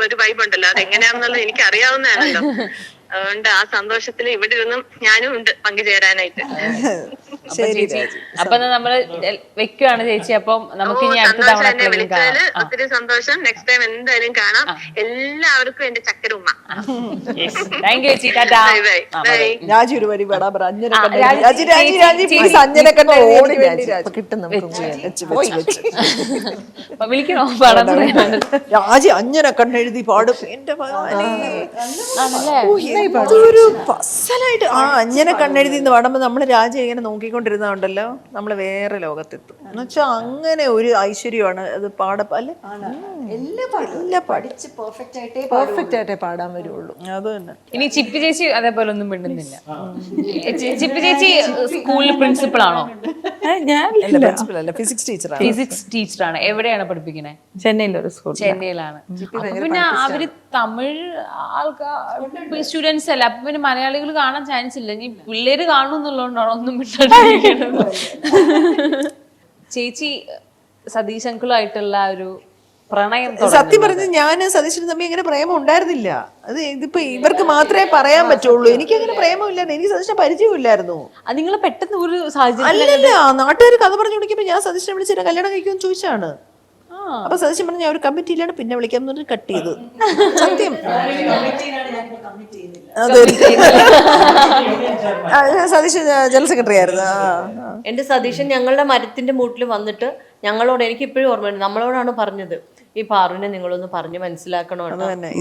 ഒരു വൈബ് ഉണ്ടല്ലോ, അത് എങ്ങനെയാണെന്നുള്ളത് എനിക്ക് അറിയാവുന്നതാണല്ലോ. അതുകൊണ്ട് ആ സന്തോഷത്തിൽ ഇവിടെ ഇരുന്നും ഞാനും ഉണ്ട് പങ്കുചേരാനായിട്ട്. അപ്പൊ നമ്മള് വെക്കുവാണ് ചേച്ചി. അപ്പം നമുക്ക് ഇനി അടുത്ത തവണ വിളിച്ചാല് ഒത്തിരി സന്തോഷം. നെക്സ്റ്റ് ടൈം എന്തായാലും കാണാം. എല്ലാവർക്കും എന്റെ ചക്കര ഉമ്മ. താങ്ക് യു ചേച്ചി. ടാറ്റാ. രാജി ഒരു വരി വേടാ അഞ്ജനെ വിളിക്കണോ പാടാൻ പറയാൻ? രാജി അഞ്ജനെ കണ്ണെഴുതി പാടും. എന്റെ ഒരു പസലായിട്ട് ആ അഞ്ജനെ കണ്ണെഴുതി എന്ന് പാടുമ്പോ നമ്മള് രാജി ഇങ്ങനെ നോക്കിക്കൊണ്ടിരുന്നുണ്ടല്ലോ, നമ്മള് വേറെ ലോകത്തെത്തും. എന്നുവെച്ചാ അങ്ങനെ ഒരു ഐശ്വര്യമാണ് അത് പാടല്ലേ. പെർഫെക്റ്റ് ആയിട്ടേ പാടാൻ വരുള്ളൂ. അത് തന്നെ. ഇനി ചിപ്പി ചേച്ചി അതേപോലെ ഒന്നും മിണ്ടുന്നില്ല. ചിപ്പി ചേച്ചി സ്കൂളിൽ പ്രിൻസിപ്പൾ ആണോ? പ്രിൻസിപ്പൽ അല്ല, ഫിസിക്സ് ടീച്ചറാണ്. ഫിസിക്സ് ടീച്ചറാണ്. എവിടെയാണ് പഠിപ്പിക്കണേ? ചെന്നൈയിലൊരു സ്കൂൾ. ചെന്നൈയിലാണ്. പിന്നെ അവര് തമിഴ് ആൾക്കാർ സ്റ്റുഡൻസ് അല്ല, അപ്പൊ പിന്നെ മലയാളികൾ കാണാൻ ചാൻസ് ഇല്ല. ഇനി പിള്ളേര് കാണുന്നുള്ളതുകൊണ്ടാണോ ഒന്നും വിട്ടിരിക്കുന്നത്? ചേച്ചി സതീഷ് അങ്കിളുമായിട്ടുള്ള ഒരു പ്രണയം, സത്യം പറഞ്ഞ് ഞാൻ സതീശനും തമ്മിൽ അങ്ങനെ പ്രേമം ഉണ്ടായിരുന്നില്ല. അത് ഇതിപ്പോ ഇവർക്ക് മാത്രമേ പറയാൻ പറ്റുള്ളൂ. എനിക്ക് അങ്ങനെ പ്രേമമില്ലായിരുന്നു. എനിക്ക് സതീശനെ പരിചയമില്ലായിരുന്നു. നിങ്ങൾ പെട്ടെന്ന് ഒരു സാഹചര്യം അല്ലല്ല, നാട്ടുകാർ കഥ പറഞ്ഞു കൊടുക്കുമ്പോ ഞാൻ സതീശനെ വിളിച്ചിട്ട് കല്യാണം കഴിക്കുമെന്ന് ചോദിച്ചാണ്. അപ്പൊ സതീശൻ പറഞ്ഞു ഒരു കമ്മിറ്റിയിലാണ്, പിന്നെ വിളിക്കാന്ന് പറഞ്ഞ് കട്ട് ചെയ്തു. സത്യം. സതീശൻ ജനറൽ സെക്രട്ടറി ആയിരുന്നു. എന്റെ സതീശൻ ഞങ്ങളുടെ മരത്തിന്റെ മൂട്ടിൽ വന്നിട്ട് ഞങ്ങളോട്, എനിക്ക് ഇപ്പോഴും ഓർമ്മയുണ്ട്, നമ്മളോടാണ് പറഞ്ഞത് ഈ പാറുവിനെ നിങ്ങളൊന്ന് പറഞ്ഞു മനസ്സിലാക്കണോ,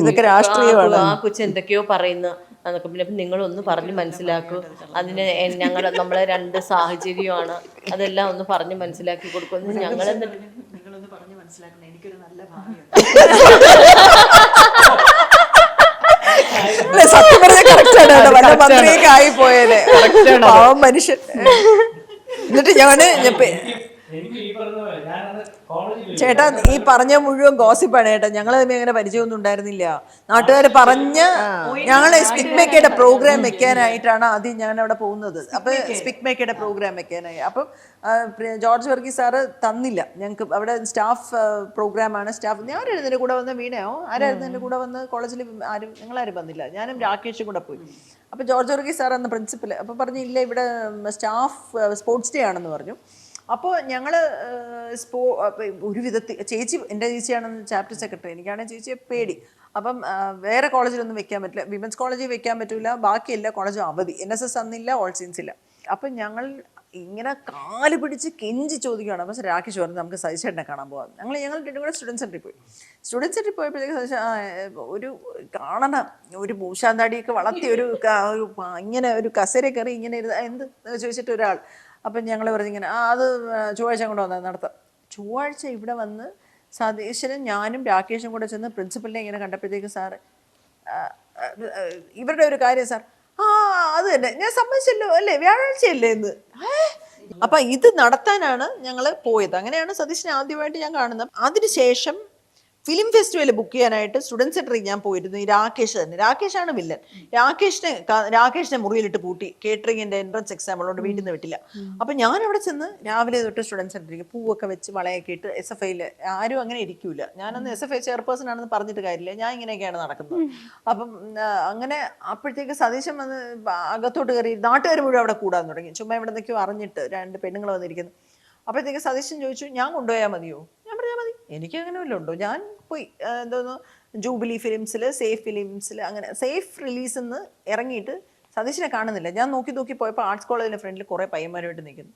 ഇതൊക്കെ രാഷ്ട്രീയമാണ്, ആ കൊച്ചു എന്തൊക്കെയോ പറയുന്നു എന്നൊക്കെ. പിന്നെ നിങ്ങളൊന്ന് പറഞ്ഞു മനസ്സിലാക്കൂ, അതിന് നമ്മളെ രണ്ട് സാഹചര്യമാണ്, അതെല്ലാം ഒന്ന് പറഞ്ഞു മനസ്സിലാക്കി കൊടുക്കുന്നു. ഞങ്ങൾ നിങ്ങളൊന്ന് പറഞ്ഞു മനസ്സിലാക്കണം, എനിക്കൊരു നല്ല സത്യം പറഞ്ഞ കറക്റ്റാണ്. വല്ല മന്ത്രിയൊക്കെ ആയി പോയത് പാവം മനുഷ്യൻ. എന്നിട്ട് ഞാന് ചേട്ടാ ഈ പറഞ്ഞ മുഴുവൻ ഗോസിപ്പാണ് ചേട്ടാ. ഞങ്ങൾ തമ്മിൽ അങ്ങനെ പരിചയമൊന്നും ഉണ്ടായിരുന്നില്ല. നാട്ടുകാർ പറഞ്ഞ് ഞങ്ങള് സ്പിക് മേക്കയുടെ പ്രോഗ്രാം വെക്കാനായിട്ടാണ് ആദ്യം ഞാൻ അവിടെ പോകുന്നത്. അപ്പൊ സ്പിക് മേക്കയുടെ പ്രോഗ്രാം വെക്കാനായി. അപ്പം ജോർജ് വർഗീസ് സാറ് തന്നില്ല ഞങ്ങൾക്ക്. അവിടെ സ്റ്റാഫ് പ്രോഗ്രാമാണ്. സ്റ്റാഫ് ഞാൻ എഴുതിൻ്റെ കൂടെ വന്ന് വീണയോ ആരായിരുന്നു എൻ്റെ കൂടെ വന്ന് കോളേജിൽ ആരും നിങ്ങളാരും വന്നില്ല. ഞാനും രാകേഷും കൂടെ പോയി. അപ്പോൾ ജോർജ് വർഗീസ് സാർ അന്ന് പ്രിൻസിപ്പൽ. അപ്പോൾ പറഞ്ഞു ഇല്ല ഇവിടെ സ്റ്റാഫ് സ്പോർട്സ് ഡേ ആണെന്ന് പറഞ്ഞു. അപ്പോൾ ഞങ്ങൾ ഒരു വിധത്തിൽ ചേച്ചി എൻ്റെ ചേച്ചിയാണെന്ന് ചാപ്റ്റർ സെക്രട്ടറി, എനിക്കാണെങ്കിൽ ചേച്ചിയെ പേടി. അപ്പം വേറെ കോളേജിലൊന്നും വെക്കാൻ പറ്റില്ല, വിമൻസ് കോളേജിൽ വെക്കാൻ പറ്റില്ല, ബാക്കി എല്ലാ കോളേജും അവധി, NSS അന്നില്ല, ഓൾ സയൻസ് ഇല്ല. അപ്പം ഞങ്ങൾ ഇങ്ങനെ കാല് പിടിച്ച് കെഞ്ചി ചോദിക്കുകയാണ്. അപ്പോൾ രാകേഷ് പറഞ്ഞു നമുക്ക് സതീശേട്ടനെ കാണാൻ പോകാം. ഞങ്ങൾ രണ്ടും കൂടെ സ്റ്റുഡൻറ്റ് സെൻറ്ററിൽ പോയി. സ്റ്റുഡൻറ്റ് സെൻറ്ററിൽ പോയപ്പോഴത്തേക്ക് ഒരു കാണണം, ഒരു മൂശാന്താടിയൊക്കെ വളർത്തി ഒരു ഇങ്ങനെ ഒരു കസേര കയറി ഇങ്ങനെ എന്ത് ചോദിച്ചിട്ട് ഒരാൾ. അപ്പം ഞങ്ങൾ പറഞ്ഞിങ്ങനെ അത് ചൊവ്വാഴ്ച കൊണ്ട് വന്നാൽ നടത്താം. ചൊവ്വാഴ്ച ഇവിടെ വന്ന് സതീശനും ഞാനും രാകേഷും കൂടെ ചെന്ന് പ്രിൻസിപ്പലിനെ ഇങ്ങനെ കണ്ടപ്പോഴത്തേക്ക് സാറ് ഇവരുടെ ഒരു കാര്യം സാർ അത് തന്നെ ഞാൻ സമ്മതിച്ചല്ലോ അല്ലേ വ്യാഴാഴ്ചയല്ലേ എന്ന്. അപ്പം ഇത് നടത്താനാണ് ഞങ്ങൾ പോയത്. അങ്ങനെയാണ് സതീശനെ ആദ്യമായിട്ട് ഞാൻ കാണുന്നത്. അതിനുശേഷം ഫിലിം ഫെസ്റ്റിവൽ ബുക്ക് ചെയ്യാനായിട്ട് സ്റ്റുഡൻറ് സെൻറ്ററിൽ ഞാൻ പോയിരുന്നു. ഈ രാകേഷ് തന്നെ, രാകേഷാണ് വില്ലൻ. രാകേഷിനെ മുറിയിലിട്ട് പൂട്ടി. കേറ്ററിങ്ങിൻ്റെ എൻട്രൻസ് എക്സാം ഉള്ളതുകൊണ്ട് വീട്ടിൽ നിന്ന് വിട്ടില്ല. അപ്പം ഞാൻ അവിടെ ചെന്ന് രാവിലെ തൊട്ട് സ്റ്റുഡൻറ് സെൻറ്ററിലേക്ക് പൂവൊക്കെ വെച്ച് വളയൊക്കെ ഇട്ട് SFIയിൽ ആരും അങ്ങനെ ഇരിക്കൂല. ഞാനന്ന് SFI ചെയർപേഴ്സൺ ആണെന്ന് പറഞ്ഞിട്ട് കാര്യമില്ല, ഞാൻ ഇങ്ങനെയൊക്കെയാണ് നടക്കുന്നത്. അപ്പം അങ്ങനെ അപ്പോഴത്തേക്ക് സതീശൻ വന്ന് അകത്തോട്ട് കയറി നാട്ടുകാർ മുഴുവൻ അവിടെ കൂടാൻ തുടങ്ങി. ചുമ്മാ ഇവിടെ നിന്നൊക്കെയോ അറിഞ്ഞിട്ട് 2 പെണ്ണുങ്ങൾ വന്നിരിക്കുന്നു. അപ്പോഴത്തേക്ക് സതീശൻ ചോദിച്ചു ഞാൻ കൊണ്ടുപോയാൽ മതിയോ? ഞാൻ പറഞ്ഞാൽ മതി, എനിക്ക് അങ്ങനെ വല്ലതും ഉണ്ടോ? ഞാൻ പോയി എന്തോന്നു ജൂബിലി ഫിലിംസിൽ, സേഫ് ഫിലിംസിൽ, അങ്ങനെ സേഫ് റിലീസിൽ നിന്ന് ഇറങ്ങിയിട്ട് സതീശനെ കാണുന്നില്ല. ഞാൻ നോക്കി പോയപ്പോൾ ആർട്സ് കോളേജിൻ്റെ ഫ്രണ്ടിൽ കുറേ പയ്യന്മാരുമായിട്ട് നിൽക്കുന്നു.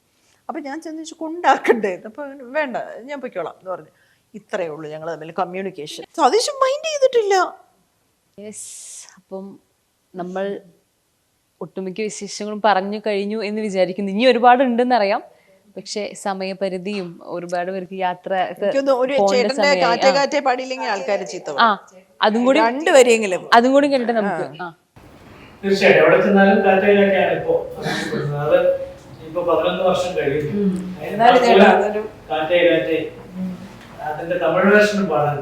അപ്പം ഞാൻ ചെന്ന് വെച്ച് കൊണ്ടാക്കണ്ടേ? അപ്പോൾ വേണ്ട ഞാൻ പൊയ്ക്കോളാം എന്ന് പറഞ്ഞു. ഇത്രയേ ഉള്ളൂ ഞങ്ങൾ തമ്മിൽ കമ്മ്യൂണിക്കേഷൻ. സതീശൻ മൈൻഡ് ചെയ്തിട്ടില്ല. യെസ്, അപ്പം നമ്മൾ ഒട്ടുമിക്ക വിശേഷങ്ങളും പറഞ്ഞു കഴിഞ്ഞു എന്ന് വിചാരിക്കുന്നു. ഇനി ഒരുപാട് ഉണ്ടെന്നറിയാം, പക്ഷെ സമയപരിധിയും ഒരുപാട് പേർക്ക് യാത്ര ഒരു ചേട്ടന്റെ കാറ്റേ കാറ്റേ പാടിയില്ലെങ്കിൽ ആൾക്കാർ ചീത്ത പറയും. അതും കൂടി രണ്ടുപേരെങ്കിലും അതും കൂടി കേട്ടിട്ട് നമുക്ക് തീർച്ചയായും എവിടെ ചെന്നാലും കാറ്റയിലൊക്കെയാണ് ഇപ്പോ അറിയപ്പെടുന്നത്. അത് ഇപ്പൊ 11 വർഷം കഴിഞ്ഞു. കാറ്റേ കാറ്റേ അതിന്റെ തമിഴ് വേർഷനും പാടാൻ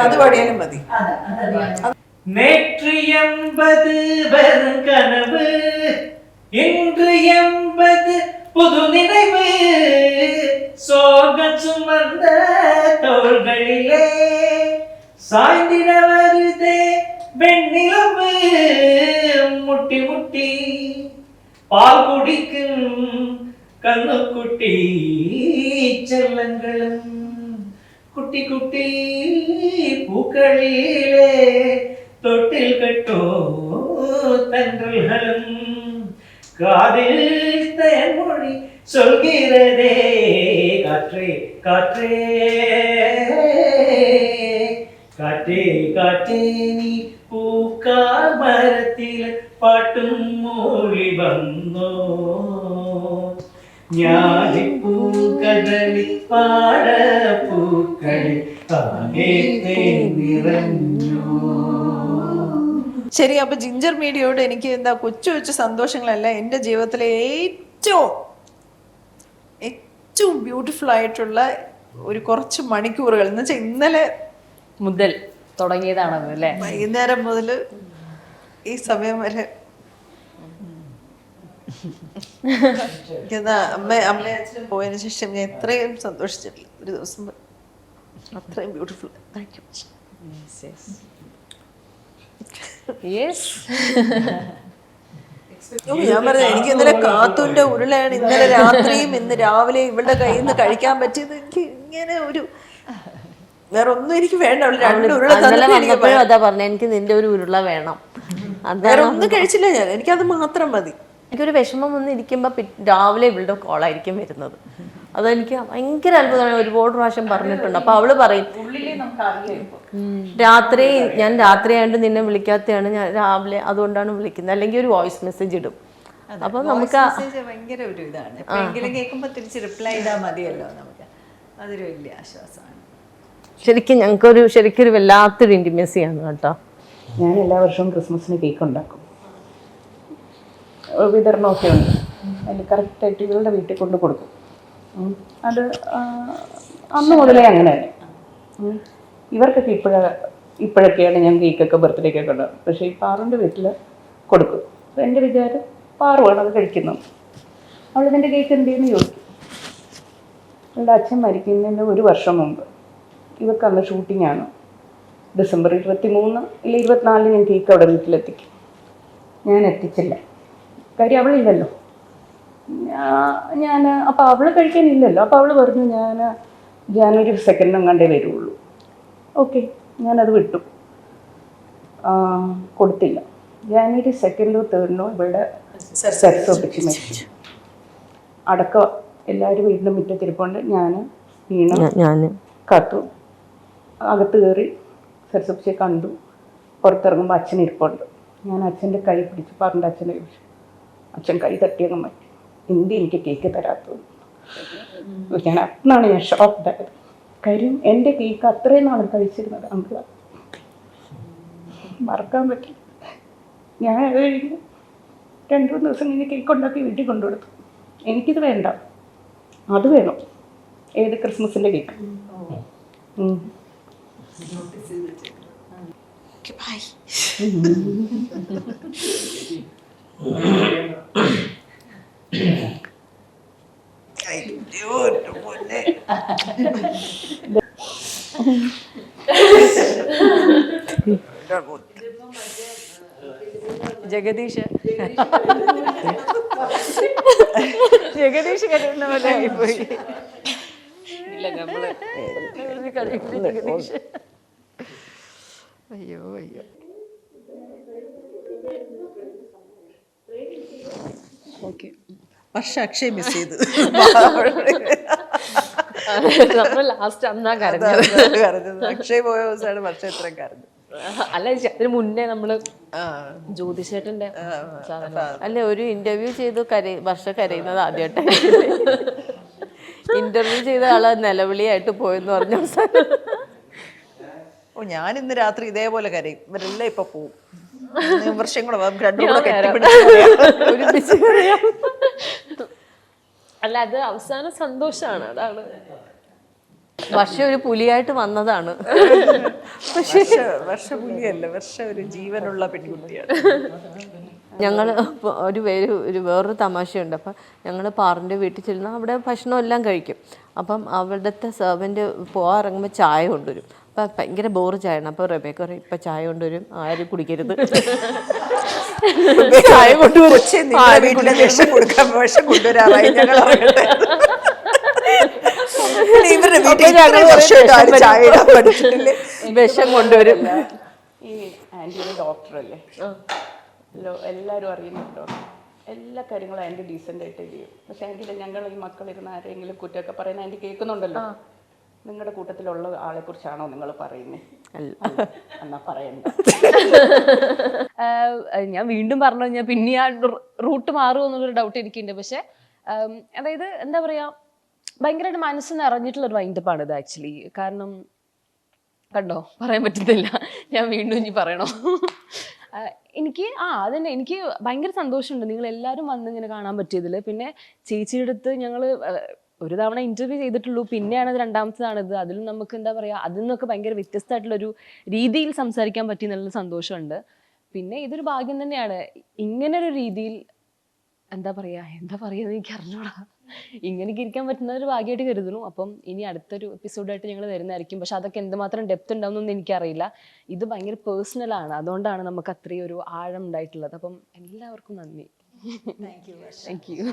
അത് പാടിയാലും മതി. நேற்று 80 வெறும் கனவு, இன்று 80 புது நினைவு, சோக சுமந்த தோள்களிலே சாய்ந்திட வருதே வெண்ணிலவு, முட்டி முட்டி பால் குடிக்கும் கண்ணுக்குட்டி செல்லங்களும் குட்டி குட்டி பூக்களிலே தொட்டில் கட்டோ தன்றல்களும் காதில் தேன்மொழி சொல்கிறதே காற்றே காற்றே காற்றே காற்றே நீ பூக்கா மரத்தில் பாட்டும் மொழி வந்தோ ഞാലിപ്പൂക്കടലി പാട പൂക്കളി ആകെ നിറഞ്ഞു. ശരി, അപ്പൊ ജിഞ്ചർ മീഡിയയോട് എനിക്ക് എന്താ കൊച്ചു കൊച്ചു സന്തോഷങ്ങളല്ല, എൻ്റെ ജീവിതത്തിലെ ഏറ്റവും ബ്യൂട്ടിഫുൾ ആയിട്ടുള്ള ഒരു കുറച്ച് മണിക്കൂറുകൾ എന്ന് വെച്ചാൽ ഇന്നലെ മുതൽ തുടങ്ങിയതാണത് അല്ലേ? വൈകുന്നേരം മുതൽ ഈ സമയം വരെ അമ്മയും അച്ഛനും പോയതിനു ശേഷം ഞാൻ എത്രയും സന്തോഷിച്ചിട്ടില്ല ഒരു ദിവസം. അത്രയും ബ്യൂട്ടിഫുൾ. Thank you. ഞാൻ പറഞ്ഞത് എനിക്ക് ഇന്നലെ കാത്തൂന്റെ ഉരുളയാണ് ഇന്നലെ രാത്രിയും ഇന്ന് രാവിലെ ഇവളുടെ കയ്യിൽ നിന്ന് കഴിക്കാൻ പറ്റിയത്. എനിക്ക് ഇങ്ങനെ ഒരു വേറെ ഒന്നും എനിക്ക് വേണ്ട. രണ്ട് ഉരുള അതാ പറഞ്ഞ എനിക്ക് നിന്റെ ഒരു ഉരുള വേണം. വേറെ ഒന്നും കഴിച്ചില്ല ഞാൻ, എനിക്കത് മാത്രം മതി. എനിക്കൊരു വിഷമം വന്ന് ഇരിക്കുമ്പോൾ രാവിലെ ഇവളുടെ കോളായിരിക്കും വരുന്നത്. അതെനിക്ക് ഭയങ്കര അത്ഭുതമാണ്. ഒരുപാട് പ്രാവശ്യം പറഞ്ഞിട്ടുണ്ട്. അപ്പൊ അവള് പറയും രാത്രി ഞാൻ രാത്രിയായിട്ട് നിന്നെ വിളിക്കാത്തതാണ്, ഞാൻ രാവിലെ അതുകൊണ്ടാണ് വിളിക്കുന്നത്, അല്ലെങ്കിൽ ഒരു വോയിസ് മെസ്സേജ് ഇടും. അപ്പൊ നമുക്ക് ഭയങ്കര ഒരു ഇതാണ്. എപ്പോഴെങ്കിലും കേൾക്കുമ്പോ തിരിച്ച് റിപ്ലൈ ഇടാൻ മതിയല്ലോ നമുക്ക്. അതൊരു വലിയ ആശ്വാസമാണ്. ശരിക്കും ഞങ്ങൾക്കൊരു ശരിക്കൊരു വല്ലാത്തൊരു ഇന്റിമസിയാണ് കേട്ടോ. ഞാൻ എല്ലാ വർഷവും ക്രിസ്മസിന് കേക്ക് ഉണ്ടാക്കും. വിതരണമൊക്കെ ഉണ്ട്. അതിൽ കറക്റ്റായിട്ട് ഇവരുടെ വീട്ടിൽ കൊണ്ട് കൊടുക്കും. അത് അന്ന് മുതലേ അങ്ങനെ തന്നെ. ഇവർക്കൊക്കെ ഇപ്പോഴൊക്കെയാണ് ഞാൻ കേക്കൊക്കെ ബർത്ത്ഡേക്കൊക്കെ ഉണ്ടാകും. പക്ഷേ ഈ പാറുൻ്റെ വീട്ടിൽ കൊടുക്കും. അപ്പോൾ എൻ്റെ വിചാരം പാറുവാണ് അത് കഴിക്കുന്നത്. അവളിതിൻ്റെ കേക്ക് എന്ത് ചെയ്യുന്നു ചോദിക്കും. അവളുടെ അച്ഛൻ മരിക്കുന്നതിൻ്റെ ഒരു വർഷം മുമ്പ് ഇവർക്ക് അന്ന് ഷൂട്ടിങ്ങാണ്. ഡിസംബർ 23 ഇല്ല 24 ഞാൻ കേക്ക് അവിടെ വീട്ടിലെത്തിക്കും. ഞാൻ എത്തിച്ചില്ല, കാര്യം അവളില്ലല്ലോ. ഞാൻ അപ്പോൾ അവൾ കഴിക്കാനില്ലല്ലോ. അപ്പോൾ അവൾ പറഞ്ഞു ഞാൻ ജാനുവരി 2 കണ്ടേ വരുള്ളൂ. ഓക്കെ, ഞാനത് വിട്ടു, കൊടുത്തില്ല. ജാനുവരി 2 3 ഇവളുടെ സെർസൊപ്പിച്ച് മരിച്ചു. അടക്കം എല്ലാവരും വീടിൻ്റെ മുറ്റത്തിരിപ്പുണ്ട്. ഞാൻ വീണ കാത്തു അകത്ത് കയറി സെർസൊപ്പിച്ച് കണ്ടു. പുറത്തിറങ്ങുമ്പോൾ അച്ഛൻ ഇരിപ്പുണ്ട്. ഞാൻ അച്ഛൻ്റെ കൈ പിടിച്ച് പറഞ്ഞ അച്ഛനെ ചോദിച്ചു. അച്ഛൻ കൈ തട്ടിയങ്ങ് മാറ്റി. എന്ത് എനിക്ക് കേക്ക് തരാത്തത്? ഞാൻ അന്നാണ് ഞാൻ ഷോക്ക്ഡായത്. കാര്യം എൻ്റെ കേക്ക് അത്രയും നാളും കഴിച്ചിരുന്നത് അങ്കിള, മറക്കാൻ പറ്റില്ല. ഞാൻ അത് കഴിഞ്ഞ് 2-3 ദിവസം കഴിഞ്ഞ് കേക്ക് ഉണ്ടാക്കി വീട്ടിൽ കൊണ്ടുകൊടുത്തു. എനിക്കിത് വേണ്ട, അത് വേണം. ഏത് ക്രിസ്മസിൻ്റെ കേക്ക്? ജഗദീഷ് കരുതുന്ന പോലെ ആയിപ്പോയി. അയ്യോ അയ്യോ. ഓക്കെ, വർഷം അക്ഷയ് മിസ് ചെയ്തു. നമ്മൾ ലാസ്റ്റ് അന്നാ കരഞ്ഞത്. അക്ഷയ് പോയ ദിവസമാണ് വർഷം ഇത്രയും കരഞ്ഞത്. അല്ല ചേച്ചി, അതിന് മുന്നേ നമ്മള് ജ്യോതിഷേട്ടന്റെ അല്ല, ഒരു ഇന്റർവ്യൂ ചെയ്തു വർഷ കരയുന്നത് ആദ്യമായിട്ടാണ്. ഇന്റർവ്യൂ ചെയ്ത ആള് നിലവിളിയായിട്ട് പോയെന്ന് പറഞ്ഞു. ഓ, ഞാൻ ഇന്ന് രാത്രി ഇതേപോലെ കരയും. ഇവരെല്ലാം ഇപ്പൊ പോവും. വർഷം കൂടെ രണ്ടും കൂടെ കെട്ടിപ്പിടിച്ച് അല്ല, അത് അവസാനം സന്തോഷാണ്. അതാണ് വർഷ ഒരു പുലിയായിട്ട് വന്നതാണ്. വർഷ പുലിയല്ല, വർഷ ഒരു ജീവനുള്ള പെൺകുട്ടിയാണ്. ഞങ്ങൾ വേറൊരു തമാശയുണ്ട്. അപ്പം ഞങ്ങൾ പാറിൻ്റെ വീട്ടിൽ ചെല്ലുന്ന അവിടെ ഭക്ഷണം എല്ലാം കഴിക്കും. അപ്പം അവിടുത്തെ സെർവൻറ്റ് പോകാറിറങ്ങുമ്പോൾ ചായ കൊണ്ടുവരും. അപ്പം ഭയങ്കര ബോറ് ചായയാണ്. അപ്പോൾ റബേക്ക പറയും, ഇപ്പം ചായ കൊണ്ടുവരും, ആരും കുടിക്കരുത്. ചായ കൊണ്ടുവരും, വിഷം കൊടുക്കാൻ വിഷം കൊണ്ടുവരാറായി ഞങ്ങൾ ഇറങ്ങട്ടെ. ഇവരുടെ വീട്ടിൽ ചായ ഇടാൻ പഠിച്ചിട്ടില്ലേ? വിഷം കൊണ്ടുവരും. ഈ ആൻറ്റിയുടെ ഡോക്ടറല്ലേ, എല്ലാവരും അറിയുന്ന ഡോക്ടർ. എല്ലാ കാര്യങ്ങളും ആൻറ്റി ഡീസൻ്റ് ആയിട്ട് ചെയ്യും. പക്ഷെ ആൻറ്റിയുടെ ഞങ്ങൾ ഈ മക്കളിരുന്ന് ആരെങ്കിലും കുറ്റമൊക്കെ പറയുന്ന ആൻറ്റി കേൾക്കുന്നുണ്ടല്ലോ. നിങ്ങളുടെ കൂട്ടത്തിലുള്ള ആളെ കുറിച്ചാണോ നിങ്ങൾ പറയുന്നത്? എന്നാ പറയണ്ട. ഞാൻ വീണ്ടും പറഞ്ഞു കഴിഞ്ഞാൽ പിന്നെ ആ റൂട്ട് മാറുമോ എന്നുള്ളൊരു ഡൗട്ട് എനിക്കുണ്ട്. പക്ഷെ അതായത് എന്താ പറയാ, ഭയങ്കരമായിട്ട് മനസ്സ് നിറഞ്ഞിട്ടുള്ളൊരു വൈൻഡപ്പാണ് ഇത് ആക്ച്വലി. കാരണം കണ്ടോ, പറയാൻ പറ്റുന്നില്ല, ഞാൻ വീണ്ടും ഇനി പറയണോ? എനിക്ക് അതന്നെ, എനിക്ക് ഭയങ്കര സന്തോഷമുണ്ട് നിങ്ങൾ എല്ലാവരും വന്ന് ഇങ്ങനെ കാണാൻ പറ്റിയതിൽ. പിന്നെ ചേച്ചിയുടെ അടുത്ത് ഞങ്ങൾ ഒരു തവണ ഇൻ്റർവ്യൂ ചെയ്തിട്ടുള്ളൂ, പിന്നെയാണ് രണ്ടാമത്തേതാണിത്. അതിലും നമുക്ക് എന്താ പറയുക, അതിൽ നിന്നൊക്കെ ഭയങ്കര വ്യത്യസ്തമായിട്ടുള്ളൊരു രീതിയിൽ സംസാരിക്കാൻ പറ്റി എന്നുള്ള സന്തോഷമുണ്ട്. പിന്നെ ഇതൊരു ഭാഗ്യം തന്നെയാണ്, ഇങ്ങനൊരു രീതിയിൽ എന്താ പറയുക എനിക്ക് അറിഞ്ഞൂടാ, ഇങ്ങനെയൊക്കെ ഇരിക്കാൻ പറ്റുന്ന ഒരു ഭാഗ്യമായിട്ട് കരുതുന്നു. അപ്പം ഇനി അടുത്തൊരു എപ്പിസോഡായിട്ട് ഞങ്ങൾ വരുന്നതായിരിക്കും. പക്ഷെ അതൊക്കെ എന്തുമാത്രം ഡെപ്ത് ഉണ്ടാവുന്നൊന്നും എനിക്കറിയില്ല. ഇത് ഭയങ്കര പേഴ്സണലാണ്, അതുകൊണ്ടാണ് നമുക്ക് അത്രയും ഒരു ആഴം ഉണ്ടായിട്ടുള്ളത്. അപ്പം എല്ലാവർക്കും നന്ദി. Thank you.